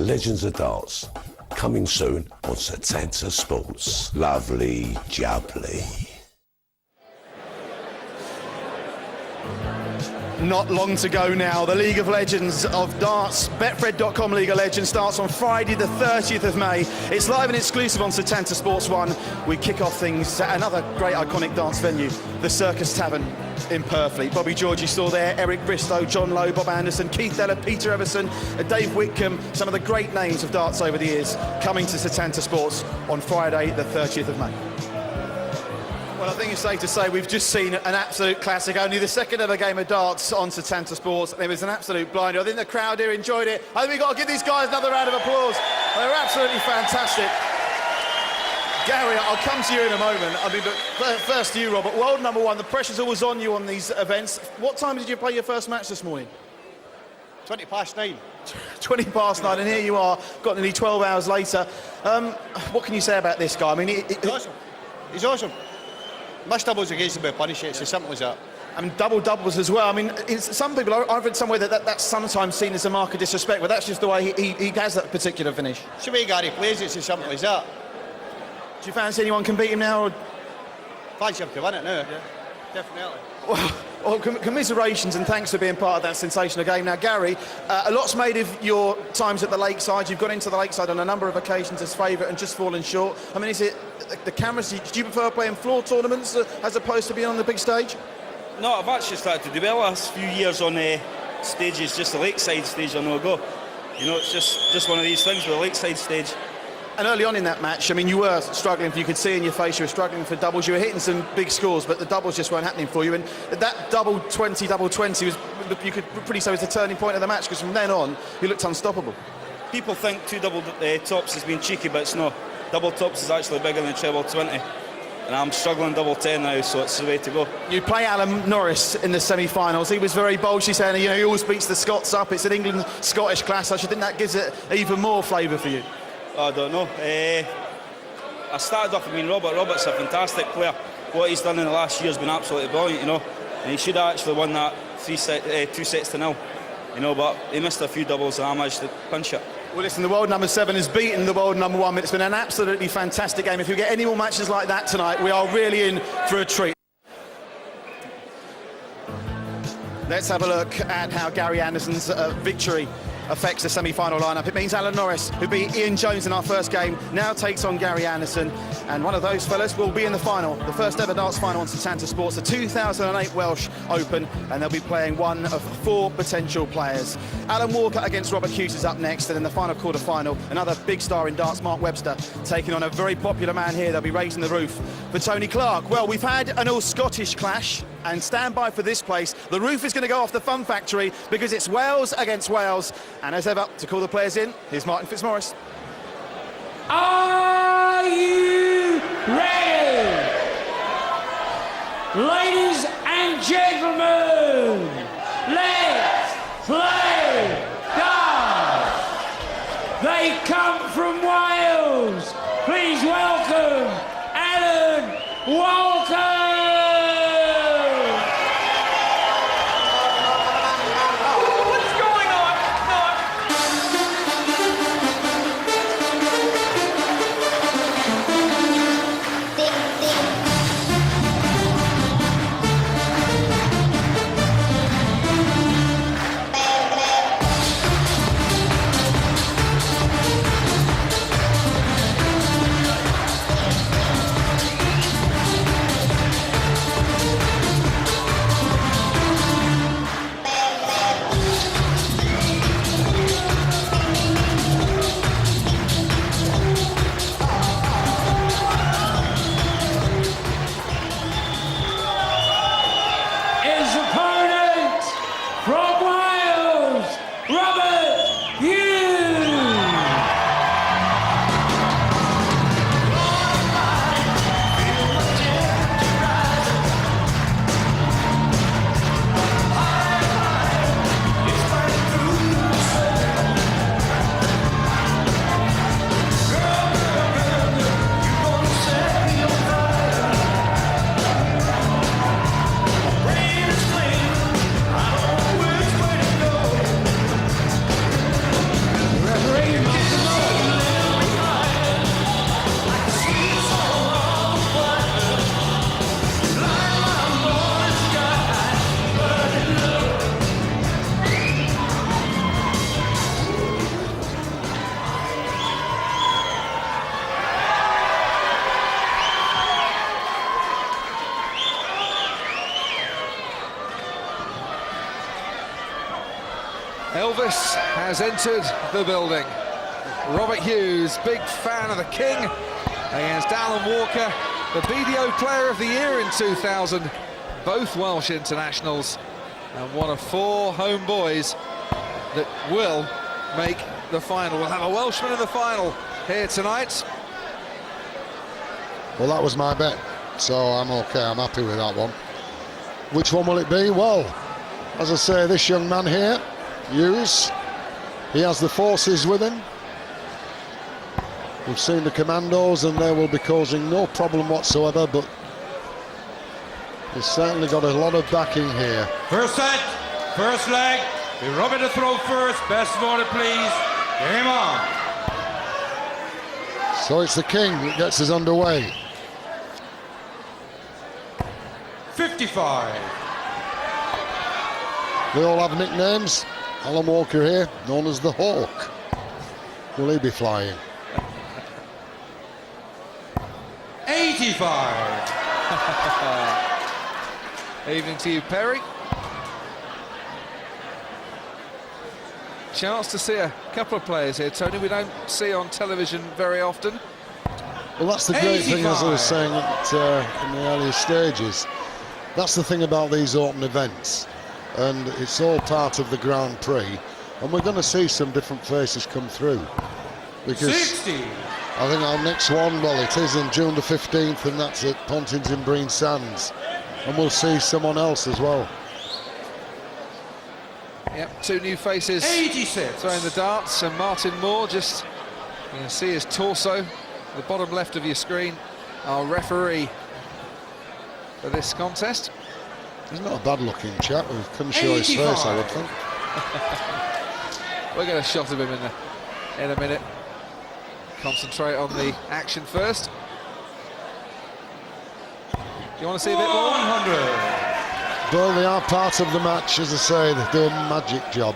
Legends of Darts, coming soon on Setanta Sports. Lovely jubbly. Not long to go now. The League of Legends of Darts, Betfred.com League of Legends, starts on Friday the 30th of May. It's live and exclusive on Setanta Sports 1. We kick off things at another great iconic dance venue, the Circus Tavern in Purfleet. Bobby George you saw there, Eric Bristow, John Lowe, Bob Anderson, Keith Deller, Peter Everson, Dave Whitcomb, some of the great names of darts over the years coming to Setanta Sports on Friday the 30th of May. Well, I think it's safe to say we've just seen an absolute classic, only the second ever game of darts on Setanta Sports. It was an absolute blinder. I think the crowd here enjoyed it. I think we've got to give these guys another round of applause. They were absolutely fantastic. Gary, I'll come to you in a moment. I mean, but first to you, Robert. World number one, the pressure's always on you on these events. What time did you play your first match this morning? 20 past 9. 20 past 9, and here you are, got nearly 12 hours later. What can you say about this guy? I mean, He's awesome. He's awesome. Missed doubles against him by punish it. It's as simple as that. I mean, doubles as well. I mean, some people, I've read somewhere that's sometimes seen as a mark of disrespect, but that's just the way he has that particular finish. It's the way Gary plays, it's as simple as that. Do you fancy anyone can beat him now? Or? Fancy him to win it now. Yeah, definitely. Well, commiserations and thanks for being part of that sensational game. Now, Gary, a lot's made of your times at the Lakeside. You've gone into the Lakeside on a number of occasions as favourite and just fallen short. I mean, is it the cameras? Do you prefer playing floor tournaments as opposed to being on the big stage? No, I've actually started to do well the last few years on stages, just the Lakeside stage or no go. You know, it's just one of these things with the Lakeside stage. And early on in that match, I mean, you were struggling. You could see in your face you were struggling for doubles. You were hitting some big scores, but the doubles just weren't happening for you. And that double 20 was, you could pretty say, was the turning point of the match, because from then on, you looked unstoppable. People think two double tops has been cheeky, but it's not. Double tops is actually bigger than treble 20. And I'm struggling double 10 now, so it's the way to go. You play Alan Norris in the semi-finals. He was very bold. She's saying, you know, he always beats the Scots up. It's an England-Scottish clash. I should think that gives it even more flavour for you. I don't know. I started off, I mean, Robert's a fantastic player. What he's done in the last year has been absolutely brilliant, you know. And he should have actually won that 2 sets to 0, you know, but he missed a few doubles and I managed to punch it. Well, listen, the world number 7 has beaten the world number 1, but it's been an absolutely fantastic game. If you get any more matches like that tonight, we are really in for a treat. Let's have a look at how Gary Anderson's victory affects the semi-final lineup. It means Alan Norris, who beat Ian Jones in our first game, now takes on Gary Anderson, and one of those fellas will be in the final, the first ever darts final on Setanta Sports, the 2008 Welsh Open, and they'll be playing one of 4 potential players. Alan Walker against Robert Hughes is up next, and in the final quarter-final, another big star in darts, Mark Webster, taking on a very popular man here. They'll be raising the roof for Tony Clark. Well, we've had an all-Scottish clash, and stand by for this place. The roof is going to go off the Fun Factory because it's Wales against Wales. And as ever, to call the players in, here's Martin Fitzmaurice. Are you ready? Ladies and gentlemen, let's play darts. They come from Wales. Please welcome Alan Walker. Elvis has entered the building. Robert Hughes, big fan of the King, against Alan Walker, the BDO Player of the Year in 2000, both Welsh internationals, and one of 4 home boys that will make the final. We'll have a Welshman in the final here tonight. Well, that was my bet, so I'm okay, I'm happy with that one. Which one will it be? Well, as I say, this young man here, Hughes, he has the forces with him. We've seen the commandos and they will be causing no problem whatsoever, but he's certainly got a lot of backing here. First set, first leg. Be Robert to throw first. Best order, please. Game on. So it's the King that gets us underway. 55. We all have nicknames. Alan Walker here, known as the Hawk. Will he be flying? 85. Evening to you, Perry. Chance to see a couple of players here, Tony, we don't see on television very often. Well, that's the great thing, as I was saying in the earlier stages. That's the thing about these open events, and it's all part of the Grand Prix, and we're going to see some different faces come through. Because 60. I think our next one, well, it is in June the 15th, and that's at Pontins in Breen Sands, and we'll see someone else as well. Yep, 2 new faces 86. throwing the darts, and Martin Moore, just you can see his torso, the bottom left of your screen, our referee for this contest. He's not a bad-looking chap. We couldn't show his face, I would think. We'll get a shot of him in a minute. Concentrate on the action first. Do you want to see a bit more? 100. Well, they are part of the match, as I say, they do a magic job.